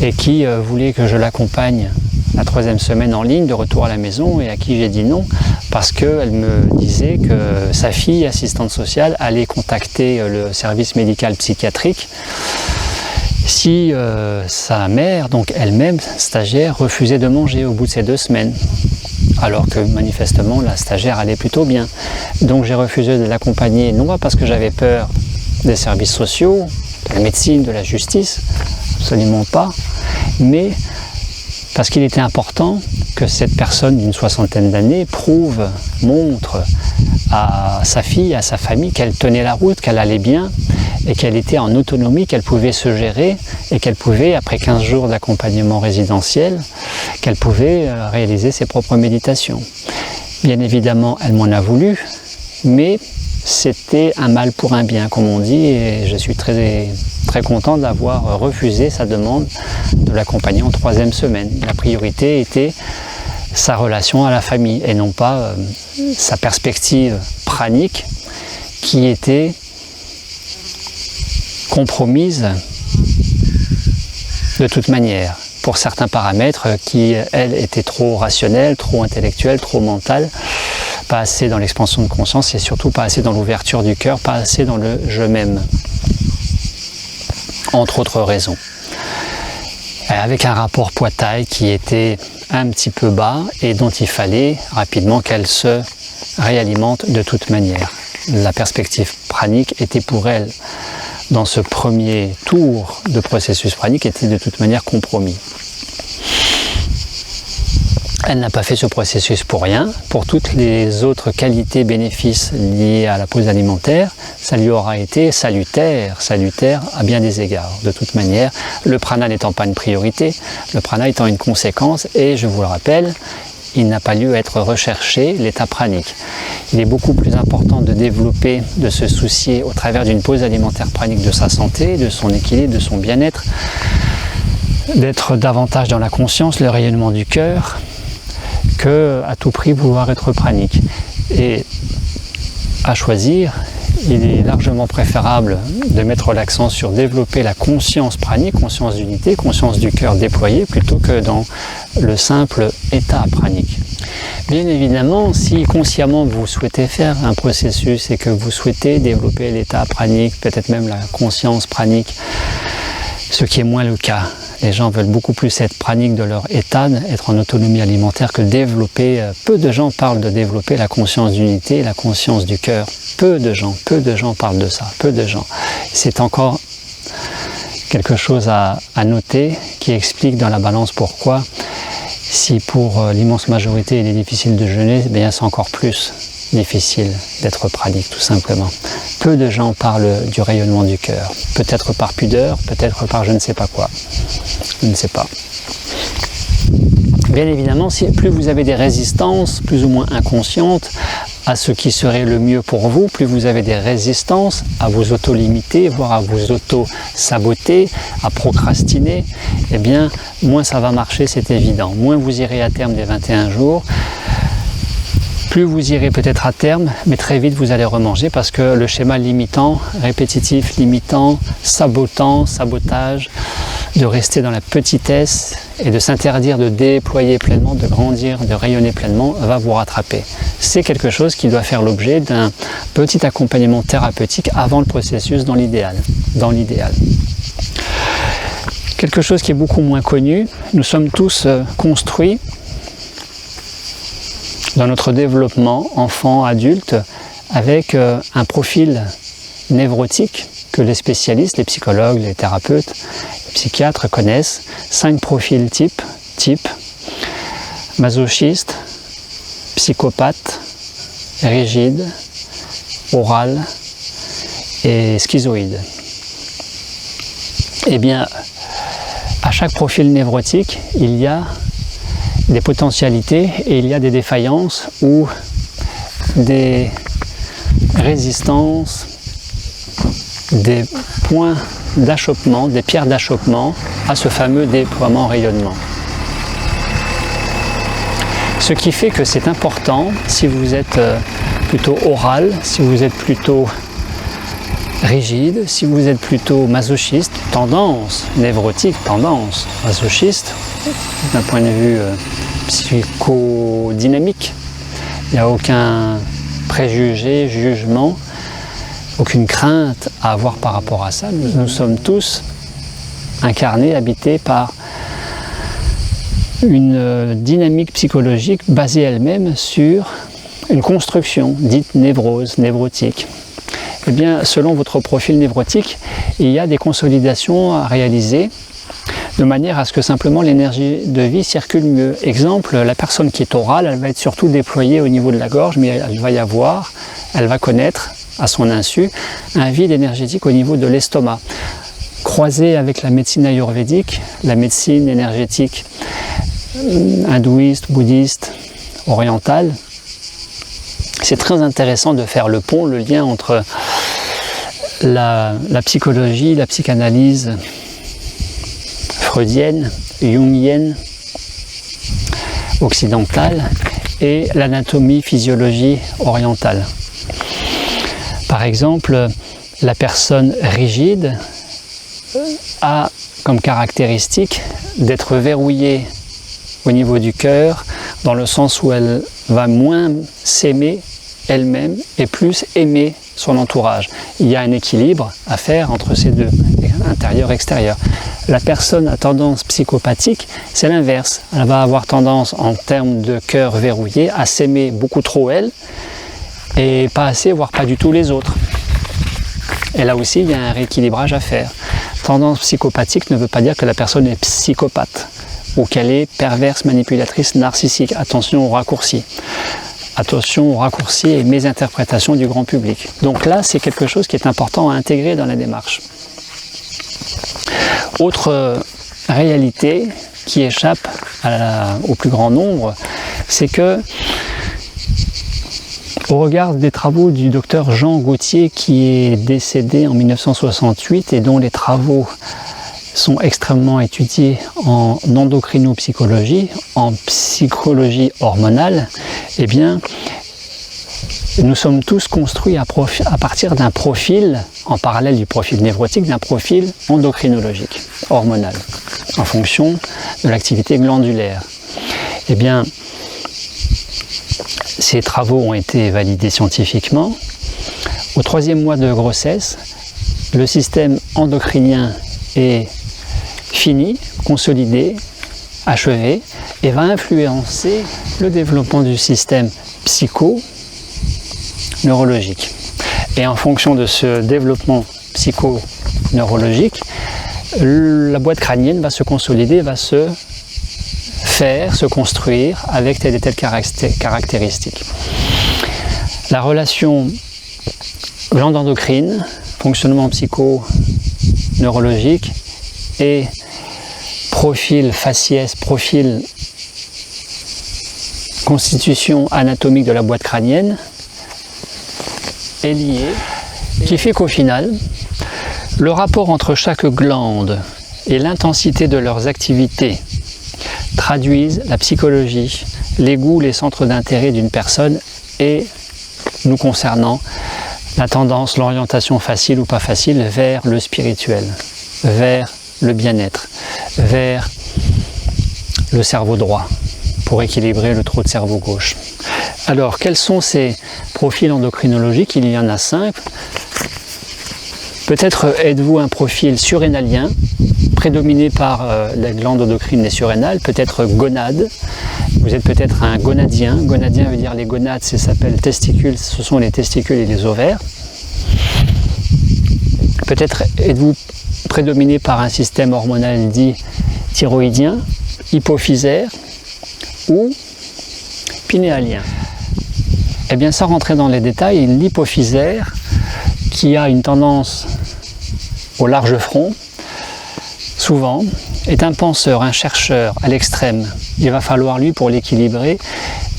et qui voulait que je l'accompagne la 3e semaine en ligne de retour à la maison et à qui j'ai dit non parce qu'elle me disait que sa fille, assistante sociale, allait contacter le service médical psychiatrique si sa mère, donc elle-même stagiaire, refusait de manger au bout de ces 2 semaines. Alors que manifestement la stagiaire allait plutôt bien. Donc j'ai refusé de l'accompagner, non pas parce que j'avais peur des services sociaux, de la médecine, de la justice, absolument pas, mais parce qu'il était important que cette personne d'une 60aine d'années montre à sa fille, à sa famille qu'elle tenait la route, qu'elle allait bien et qu'elle était en autonomie, qu'elle pouvait se gérer et qu'elle pouvait, après 15 jours d'accompagnement résidentiel, qu'elle pouvait réaliser ses propres méditations. Bien évidemment, elle m'en a voulu, mais c'était un mal pour un bien, comme on dit, et je suis très, très content d'avoir refusé sa demande de l'accompagner en 3e semaine. La priorité était sa relation à la famille et non pas sa perspective pranique qui était compromise de toute manière pour certains paramètres qui, elles, étaient trop rationnels, trop intellectuels, trop mentales, pas assez dans l'expansion de conscience et surtout pas assez dans l'ouverture du cœur, pas assez dans le « je m'aime », entre autres raisons. Avec un rapport poids-taille qui était un petit peu bas et dont il fallait rapidement qu'elle se réalimente de toute manière. La perspective pranique était pour elle, dans ce premier tour de processus pranique, était de toute manière compromis. Elle n'a pas fait ce processus pour rien. Pour toutes les autres qualités, bénéfices liés à la pause alimentaire, ça lui aura été salutaire à bien des égards. De toute manière, le prana n'étant pas une priorité, le prana étant une conséquence, et je vous le rappelle, il n'a pas lieu à être recherché, l'état pranique. Il est beaucoup plus important de développer, de se soucier au travers d'une pause alimentaire pranique de sa santé, de son équilibre, de son bien-être, d'être davantage dans la conscience, le rayonnement du cœur, que à tout prix vouloir être pranique. Et à choisir, il est largement préférable de mettre l'accent sur développer la conscience pranique, conscience d'unité, conscience du cœur déployé, plutôt que dans le simple état pranique. Bien évidemment, si consciemment vous souhaitez faire un processus et que vous souhaitez développer l'état pranique, peut-être même la conscience pranique, ce qui est moins le cas. Les gens veulent beaucoup plus être praniques de leur état, être en autonomie alimentaire, que développer. Peu de gens parlent de développer la conscience d'unité, la conscience du cœur. Peu de gens parlent de ça, peu de gens. C'est encore quelque chose à noter qui explique dans la balance pourquoi, si pour l'immense majorité il est difficile de jeûner, eh bien c'est encore plus difficile d'être pranique, tout simplement. Peu de gens parlent du rayonnement du cœur, peut-être par pudeur, peut-être par je ne sais pas quoi, je ne sais pas. Bien évidemment, plus vous avez des résistances, plus ou moins inconscientes, à ce qui serait le mieux pour vous, plus vous avez des résistances à vous auto-limiter, voire à vous auto-saboter, à procrastiner, eh bien, moins ça va marcher, c'est évident. Moins vous irez à terme des 21 jours, plus vous irez peut-être à terme, mais très vite vous allez remanger parce que le schéma limitant, répétitif, limitant, sabotant, sabotage, de rester dans la petitesse et de s'interdire de déployer pleinement, de grandir, de rayonner pleinement, va vous rattraper. C'est quelque chose qui doit faire l'objet d'un petit accompagnement thérapeutique avant le processus dans l'idéal. Quelque chose qui est beaucoup moins connu, nous sommes tous construits dans notre développement, enfant, adulte, avec un profil névrotique que les spécialistes, les psychologues, les thérapeutes, les psychiatres connaissent. 5 profils type masochiste, psychopathe, rigide, oral et schizoïde. Eh bien, à chaque profil névrotique, il y a des potentialités et il y a des défaillances ou des résistances, des points d'achoppement, des pierres d'achoppement à ce fameux déploiement-rayonnement. Ce qui fait que c'est important, si vous êtes plutôt oral, si vous êtes plutôt rigide, si vous êtes plutôt masochiste, tendance névrotique, tendance masochiste, d'un point de vue psychodynamique, il n'y a aucun préjugé, jugement, aucune crainte à avoir par rapport à ça. Nous sommes tous incarnés, habités par une dynamique psychologique basée elle-même sur une construction dite névrose, névrotique. Eh bien, selon votre profil névrotique, il y a des consolidations à réaliser de manière à ce que simplement l'énergie de vie circule mieux. Exemple, la personne qui est orale, elle va être surtout déployée au niveau de la gorge, mais elle va connaître, à son insu, un vide énergétique au niveau de l'estomac. Croisé avec la médecine ayurvédique, la médecine énergétique hindouiste, bouddhiste, orientale, c'est très intéressant de faire le pont, le lien entre la psychologie, la psychanalyse freudienne, jungienne, occidentale et l'anatomie, physiologie orientale. Par exemple, la personne rigide a comme caractéristique d'être verrouillée au niveau du cœur, dans le sens où elle va moins s'aimer elle-même et plus aimer son entourage. Il y a un équilibre à faire entre ces deux, intérieur et extérieur. La personne à tendance psychopathique, c'est l'inverse. Elle va avoir tendance, en termes de cœur verrouillé, à s'aimer beaucoup trop elle, et pas assez, voire pas du tout les autres. Et là aussi, il y a un rééquilibrage à faire. Tendance psychopathique ne veut pas dire que la personne est psychopathe, ou qu'elle est perverse, manipulatrice, narcissique. Attention aux raccourcis. Attention aux raccourcis et mésinterprétations du grand public. Donc là, c'est quelque chose qui est important à intégrer dans la démarche. Autre réalité qui échappe au plus grand nombre, c'est que, au regard des travaux du docteur Jean Gauthier, qui est décédé en 1968 et dont les travaux sont extrêmement étudiés en endocrinopsychologie, en psychologie hormonale, eh bien, nous sommes tous construits à partir d'un profil, en parallèle du profil névrotique, d'un profil endocrinologique, hormonal, en fonction de l'activité glandulaire. Eh bien, ces travaux ont été validés scientifiquement. Au 3e mois de grossesse, le système endocrinien est fini, consolidé, achevé, et va influencer le développement du système psycho-neurologique. Et en fonction de ce développement psycho-neurologique, la boîte crânienne va se consolider, va se construire avec telle et telle caractéristique. La relation glande endocrine, fonctionnement psycho-neurologique et profil faciès, profil constitution anatomique de la boîte crânienne est lié, qui fait qu'au final, le rapport entre chaque glande et l'intensité de leurs activités traduisent la psychologie, les goûts, les centres d'intérêt d'une personne et, nous concernant, la tendance, l'orientation facile ou pas facile vers le spirituel, vers le bien-être, vers le cerveau droit, pour équilibrer le trop de cerveau gauche. Alors, quels sont ces profils endocrinologiques? Il y en a 5. Peut-être êtes-vous un profil surrénalien, prédominé par la glande endocrine et surrénale, peut-être gonade. Vous êtes peut-être un gonadien. Gonadien veut dire les gonades, ça s'appelle testicules, ce sont les testicules et les ovaires. Peut-être êtes-vous prédominé par un système hormonal dit thyroïdien, hypophysaire ou pinéalien. Eh bien, sans rentrer dans les détails, l'hypophysaire, qui a une tendance au large front, souvent, est un penseur, un chercheur à l'extrême. Il va falloir, lui, pour l'équilibrer,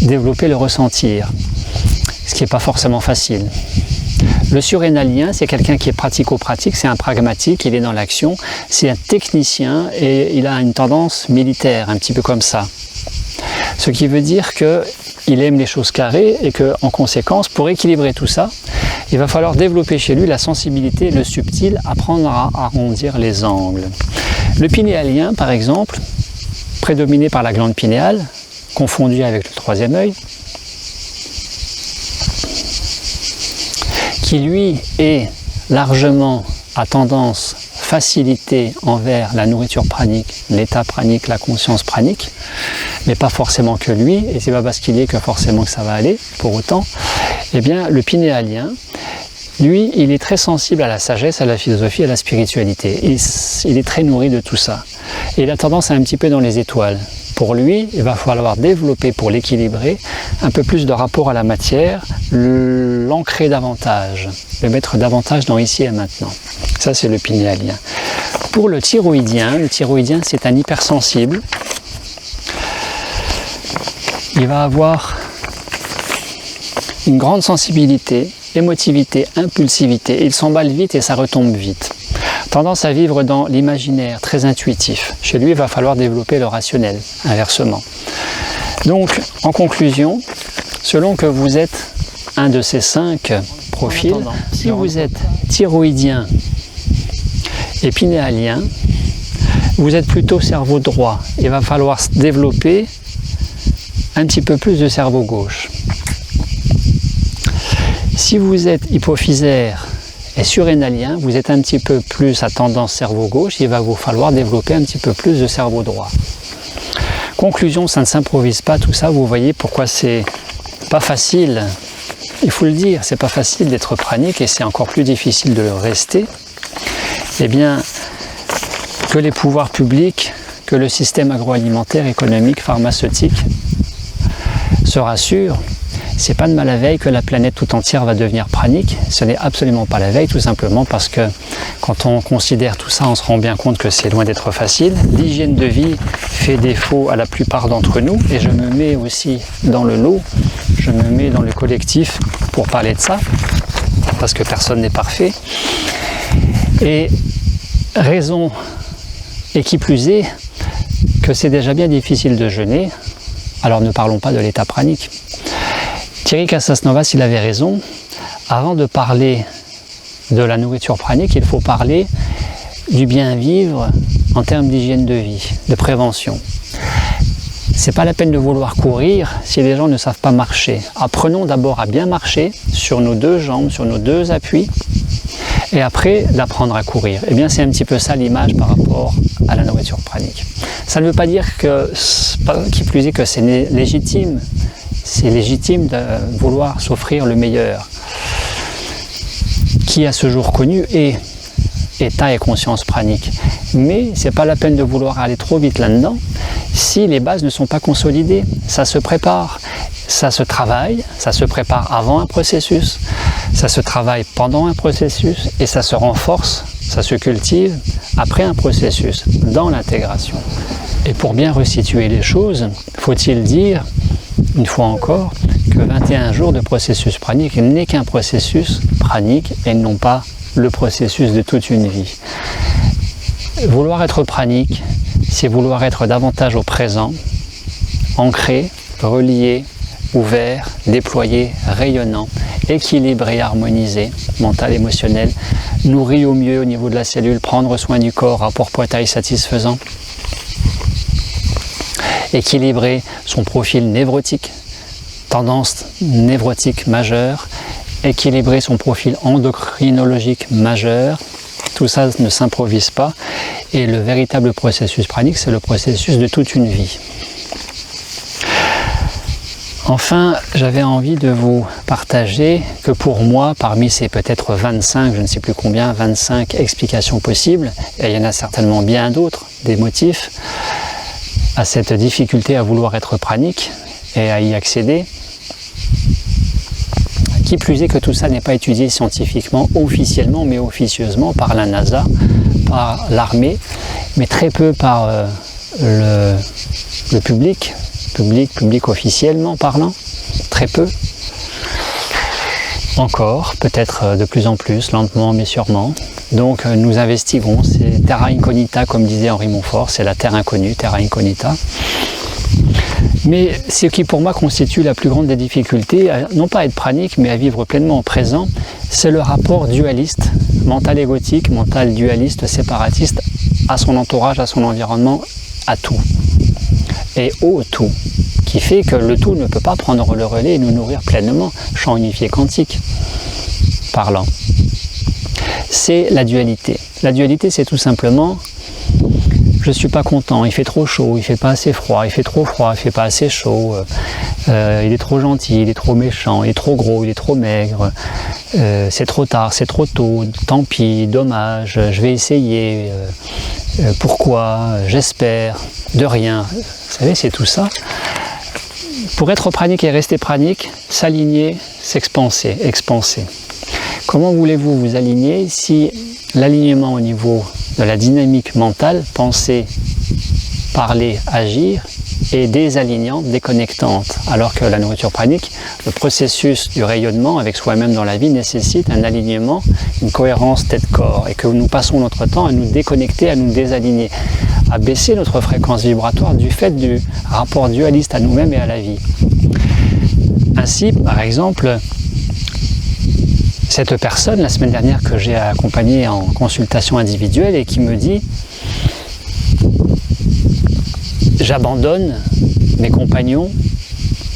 développer le ressentir, ce qui n'est pas forcément facile. Le surrénalien, c'est quelqu'un qui est pratico-pratique, c'est un pragmatique, il est dans l'action, c'est un technicien et il a une tendance militaire, un petit peu comme ça. Ce qui veut dire qu'il aime les choses carrées et qu'en conséquence, pour équilibrer tout ça, il va falloir développer chez lui la sensibilité, le subtil, apprendre à arrondir les angles. Le pinéalien, par exemple, prédominé par la glande pinéale, confondu avec le 3e œil, qui lui est largement à tendance facilité envers la nourriture pranique, l'état pranique, la conscience pranique, mais pas forcément que lui, et c'est pas parce qu'il est que forcément que ça va aller, pour autant, eh bien le pinéalien, lui, il est très sensible à la sagesse, à la philosophie, à la spiritualité. Il est très nourri de tout ça. Et il a tendance à un petit peu dans les étoiles. Pour lui, il va falloir développer, pour l'équilibrer, un peu plus de rapport à la matière, l'ancrer davantage, le mettre davantage dans ici et maintenant. Ça, c'est le pinéalien. Pour le thyroïdien c'est un hypersensible. Il va avoir une grande sensibilité, émotivité, impulsivité. Il s'emballe vite et ça retombe vite. Tendance à vivre dans l'imaginaire, très intuitif. Chez lui, il va falloir développer le rationnel, inversement. Donc, en conclusion, selon que vous êtes un de ces 5 profils, si vous êtes thyroïdien et pinéalien, vous êtes plutôt cerveau droit. Il va falloir développer un petit peu plus de cerveau gauche. Si vous êtes hypophysaire et surrénalien, vous êtes un petit peu plus à tendance cerveau gauche, il va vous falloir développer un petit peu plus de cerveau droit. Conclusion, ça ne s'improvise pas tout ça, vous voyez pourquoi c'est pas facile, il faut le dire, c'est pas facile d'être pranique et c'est encore plus difficile de le rester. Eh bien, que les pouvoirs publics, que le système agroalimentaire, économique, pharmaceutique se rassurent. C'est pas de mal la veille que la planète tout entière va devenir pranique. Ce n'est absolument pas la veille, tout simplement parce que quand on considère tout ça, on se rend bien compte que c'est loin d'être facile. L'hygiène de vie fait défaut à la plupart d'entre nous, et je me mets aussi dans le lot, je me mets dans le collectif pour parler de ça, parce que personne n'est parfait. Et raison Et qui plus est, que c'est déjà bien difficile de jeûner, alors ne parlons pas de l'état pranique. Thierry Casasnovas, il avait raison. Avant de parler de la nourriture pranique, il faut parler du bien vivre en termes d'hygiène de vie, de prévention. C'est pas la peine de vouloir courir si les gens ne savent pas marcher. Apprenons d'abord à bien marcher sur nos deux jambes, sur nos deux appuis, et après d'apprendre à courir. Eh bien, c'est un petit peu ça l'image par rapport à la nourriture pranique. Ça ne veut pas dire que, qui plus est, que c'est légitime. C'est légitime de vouloir s'offrir le meilleur. Qui à ce jour connu est état et conscience pranique. Mais c'est pas la peine de vouloir aller trop vite là-dedans si les bases ne sont pas consolidées. Ça se prépare, ça se travaille, ça se prépare avant un processus, ça se travaille pendant un processus et ça se renforce, ça se cultive après un processus, dans l'intégration. Et pour bien resituer les choses, faut-il dire, une fois encore, que 21 jours de processus pranique n'est qu'un processus pranique et non pas le processus de toute une vie. Vouloir être pranique, c'est vouloir être davantage au présent, ancré, relié, ouvert, déployé, rayonnant, équilibré, harmonisé, mental, émotionnel, nourri au mieux au niveau de la cellule, prendre soin du corps, rapport poids-taille satisfaisant, équilibrer son profil névrotique, tendance névrotique majeure, équilibrer son profil endocrinologique majeur. Tout ça ne s'improvise pas et le véritable processus pranique, c'est le processus de toute une vie. Enfin, j'avais envie de vous partager que pour moi, parmi ces peut-être 25, je ne sais plus combien, 25 explications possibles, et il y en a certainement bien d'autres, des motifs, à cette difficulté à vouloir être pranique et à y accéder. Qui plus est que tout ça n'est pas étudié scientifiquement, officiellement, mais officieusement par la NASA, par l'armée, mais très peu par le public officiellement parlant, très peu. Encore, peut-être de plus en plus, lentement mais sûrement. Donc nous investiguons, c'est terra incognita comme disait Henri Montfort, c'est la terre inconnue, terra incognita. Mais ce qui pour moi constitue la plus grande des difficultés, non pas à être pranique, mais à vivre pleinement au présent, c'est le rapport dualiste, mental égotique, mental dualiste, séparatiste, à son entourage, à son environnement, à tout. Et au tout, qui fait que le tout ne peut pas prendre le relais et nous nourrir pleinement, champ unifié quantique parlant. C'est la dualité. La dualité, c'est tout simplement je suis pas content, il fait trop chaud, il fait pas assez froid, il fait trop froid, il fait pas assez chaud, il est trop gentil, il est trop méchant, il est trop gros, il est trop maigre, c'est trop tard, c'est trop tôt, tant pis, dommage, je vais essayer, pourquoi, j'espère, de rien. Vous savez, c'est tout ça. Pour être pranique et rester pranique, s'aligner, s'expanser, expanser. Comment voulez-vous vous aligner si l'alignement au niveau de la dynamique mentale, penser, parler, agir, est désalignante, déconnectante, alors que la nourriture pranique, le processus du rayonnement avec soi-même dans la vie nécessite un alignement, une cohérence tête-corps, et que nous passons notre temps à nous déconnecter, à nous désaligner, à baisser notre fréquence vibratoire du fait du rapport dualiste à nous-mêmes et à la vie. Ainsi, par exemple, cette personne, la semaine dernière, que j'ai accompagnée en consultation individuelle et qui me dit « J'abandonne mes compagnons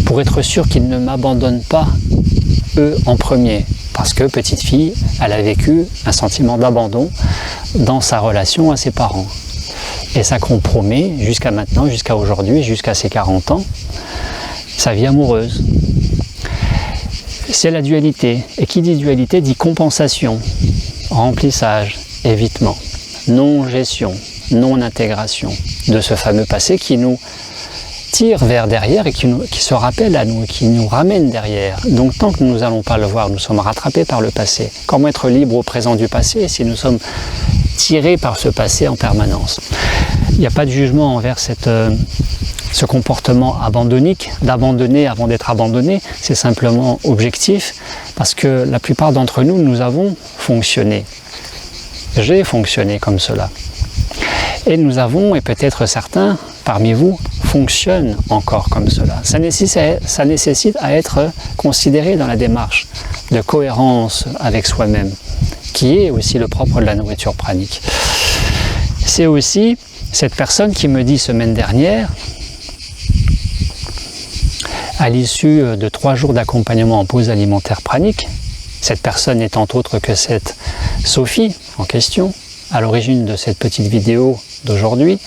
pour être sûr qu'ils ne m'abandonnent pas, eux, en premier. » Parce que, petite fille, elle a vécu un sentiment d'abandon dans sa relation à ses parents. Et ça compromet, jusqu'à maintenant, jusqu'à aujourd'hui, jusqu'à ses 40 ans, sa vie amoureuse. C'est la dualité. Et qui dit dualité dit compensation, remplissage, évitement, non-gestion, non-intégration de ce fameux passé qui nous tire vers derrière et qui se rappelle à nous, qui nous ramène derrière. Donc tant que nous n'allons pas le voir, nous sommes rattrapés par le passé. Comment être libre au présent du passé si nous sommes tirés par ce passé en permanence? Il n'y a pas de jugement envers ce comportement abandonnique, d'abandonner avant d'être abandonné, c'est simplement objectif, parce que la plupart d'entre nous, nous avons fonctionné. J'ai fonctionné comme cela. Et nous avons, et peut-être certains parmi vous, fonctionnent encore comme cela. Ça nécessite à être considéré dans la démarche de cohérence avec soi-même, qui est aussi le propre de la nourriture pranique. C'est aussi cette personne qui me dit semaine dernière, à l'issue de 3 jours d'accompagnement en pause alimentaire pranique, cette personne n'étant autre que cette Sophie en question, à l'origine de cette petite vidéo d'aujourd'hui,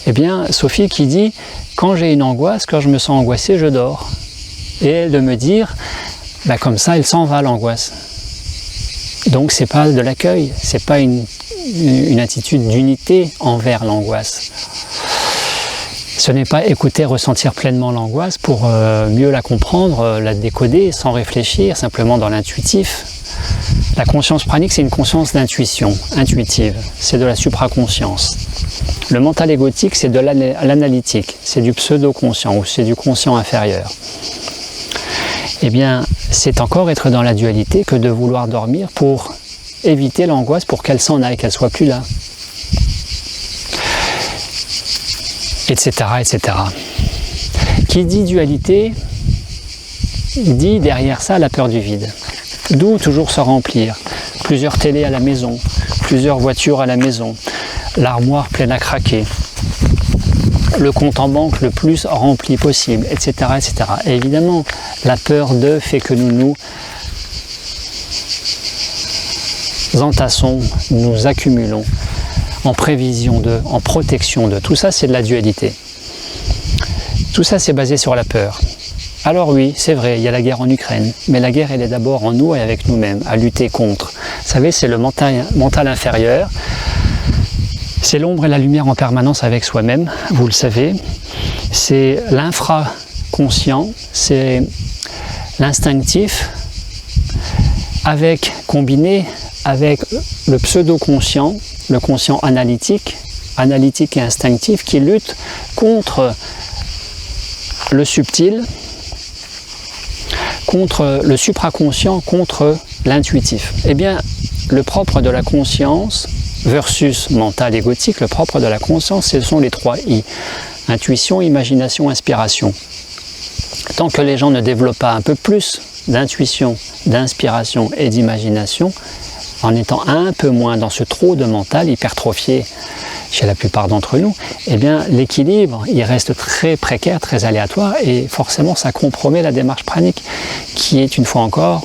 eh bien Sophie qui dit « Quand j'ai une angoisse, quand je me sens angoissée, je dors. » Et elle de me dire bah, « Comme ça, elle s'en va l'angoisse. » Donc c'est pas de l'accueil, c'est pas une attitude d'unité envers l'angoisse. Ce n'est pas écouter, ressentir pleinement l'angoisse pour mieux la comprendre, la décoder sans réfléchir, simplement dans l'intuitif. La conscience pranique, c'est une conscience d'intuition, intuitive, c'est de la supraconscience. Le mental égotique, c'est de l'analytique, c'est du pseudo-conscient ou c'est du conscient inférieur. Eh bien, c'est encore être dans la dualité que de vouloir dormir pour éviter l'angoisse, pour qu'elle s'en aille, qu'elle soit plus là. Etc., etc. Qui dit dualité, dit derrière ça la peur du vide. D'où toujours se remplir. Plusieurs télés à la maison, plusieurs voitures à la maison, l'armoire pleine à craquer, le compte en banque le plus rempli possible, etc., etc. Et évidemment, la peur de fait que nous entassons, nous accumulons en prévision de, en protection de. Tout ça, c'est de la dualité. Tout ça, c'est basé sur la peur. Alors oui, c'est vrai, il y a la guerre en Ukraine, mais la guerre, elle est d'abord en nous et avec nous-mêmes, à lutter contre. Vous savez, c'est le mental inférieur, c'est l'ombre et la lumière en permanence avec soi-même, vous le savez. C'est l'infraconscient, c'est l'instinctif, combiné avec le pseudo-conscient, le conscient analytique et instinctif, qui lutte contre le subtil, contre le supraconscient, contre l'intuitif. Eh bien, le propre de la conscience versus mental égotique, le propre de la conscience, ce sont les 3 I. Intuition, imagination, inspiration. Tant que les gens ne développent pas un peu plus d'intuition, d'inspiration et d'imagination, en étant un peu moins dans ce trop de mental hypertrophié chez la plupart d'entre nous, eh bien l'équilibre, il reste très précaire, très aléatoire et forcément ça compromet la démarche pranique qui est une fois encore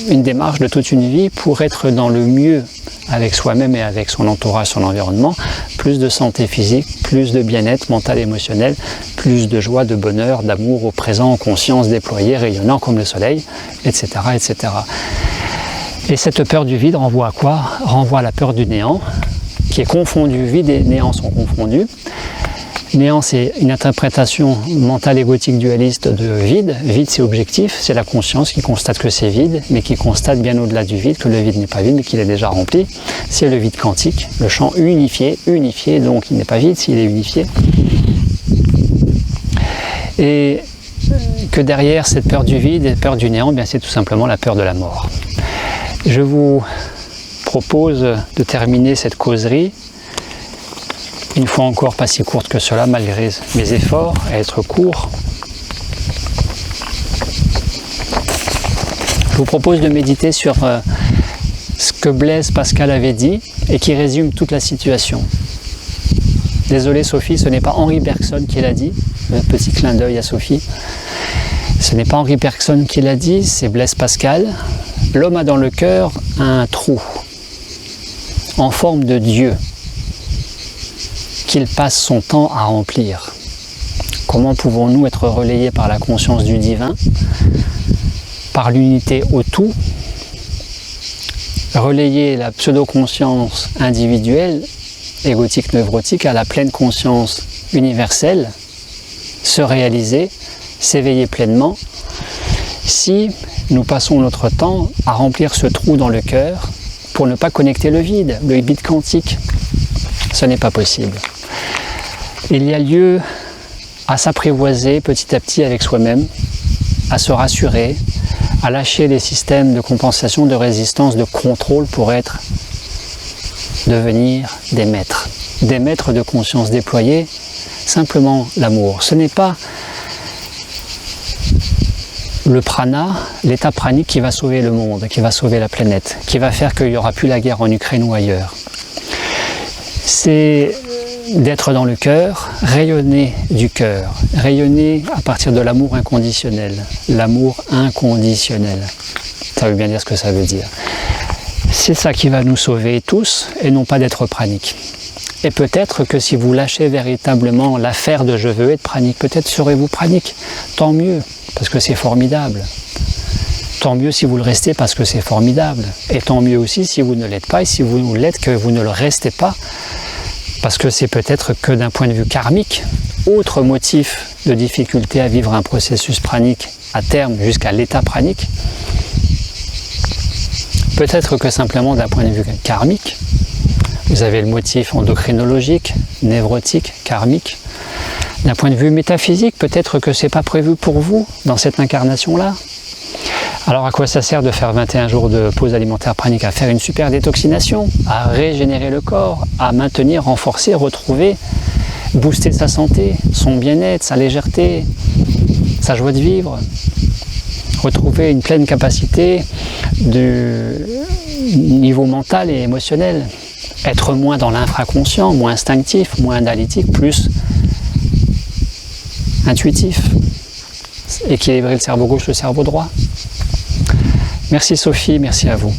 une démarche de toute une vie pour être dans le mieux avec soi-même et avec son entourage, son environnement, plus de santé physique, plus de bien-être mental et émotionnel, plus de joie, de bonheur, d'amour au présent, en conscience déployée, rayonnant comme le soleil, etc., etc. Et cette peur du vide renvoie à quoi? Renvoie à la peur du néant, qui est confondu, vide et néant sont confondus. Néant, c'est une interprétation mentale égotique dualiste de vide. Vide, c'est objectif, c'est la conscience qui constate que c'est vide, mais qui constate bien au-delà du vide que le vide n'est pas vide, mais qu'il est déjà rempli. C'est le vide quantique, le champ unifié, donc il n'est pas vide s'il est unifié. Et que derrière cette peur du vide et peur du néant, bien c'est tout simplement la peur de la mort. Je vous propose de terminer cette causerie, une fois encore pas si courte que cela, malgré mes efforts à être court. Je vous propose de méditer sur ce que Blaise Pascal avait dit et qui résume toute la situation. Désolé Sophie, ce n'est pas Henri Bergson qui l'a dit, un petit clin d'œil à Sophie. Ce n'est pas Henri Bergson qui l'a dit, c'est Blaise Pascal. L'homme a dans le cœur un trou en forme de Dieu qu'il passe son temps à remplir. Comment pouvons-nous être relayés par la conscience du divin, par l'unité au tout, relayer la pseudo-conscience individuelle, égotique, neurotique, à la pleine conscience universelle, se réaliser, s'éveiller pleinement, si nous passons notre temps à remplir ce trou dans le cœur pour ne pas connecter le vide quantique. Ce n'est pas possible. Il y a lieu à s'apprivoiser petit à petit avec soi-même, à se rassurer, à lâcher les systèmes de compensation, de résistance, de contrôle pour devenir des maîtres. des maîtres de conscience déployés, simplement l'amour. Ce n'est pas le prana, l'état pranique qui va sauver le monde, qui va sauver la planète, qui va faire qu'il n'y aura plus la guerre en Ukraine ou ailleurs. C'est d'être dans le cœur, rayonner du cœur, rayonner à partir de l'amour inconditionnel. L'amour inconditionnel. Ça veut bien dire ce que ça veut dire. C'est ça qui va nous sauver tous, et non pas d'être pranique. Et peut-être que si vous lâchez véritablement l'affaire de je veux être pranique, peut-être serez-vous pranique. Tant mieux, parce que c'est formidable. Tant mieux si vous le restez parce que c'est formidable. Et tant mieux aussi si vous ne l'êtes pas, et si vous l'êtes que vous ne le restez pas, parce que c'est peut-être que d'un point de vue karmique, autre motif de difficulté à vivre un processus pranique à terme jusqu'à l'état pranique, peut-être que simplement d'un point de vue karmique, vous avez le motif endocrinologique, névrotique, karmique. D'un point de vue métaphysique, peut-être que ce n'est pas prévu pour vous dans cette incarnation-là. Alors à quoi ça sert de faire 21 jours de pause alimentaire pranique? À faire une super détoxination, à régénérer le corps, à maintenir, renforcer, retrouver, booster sa santé, son bien-être, sa légèreté, sa joie de vivre, retrouver une pleine capacité du niveau mental et émotionnel, être moins dans l'infraconscient, moins instinctif, moins analytique, plus intuitif, équilibrer le cerveau gauche, le cerveau droit. Merci Sophie, merci à vous.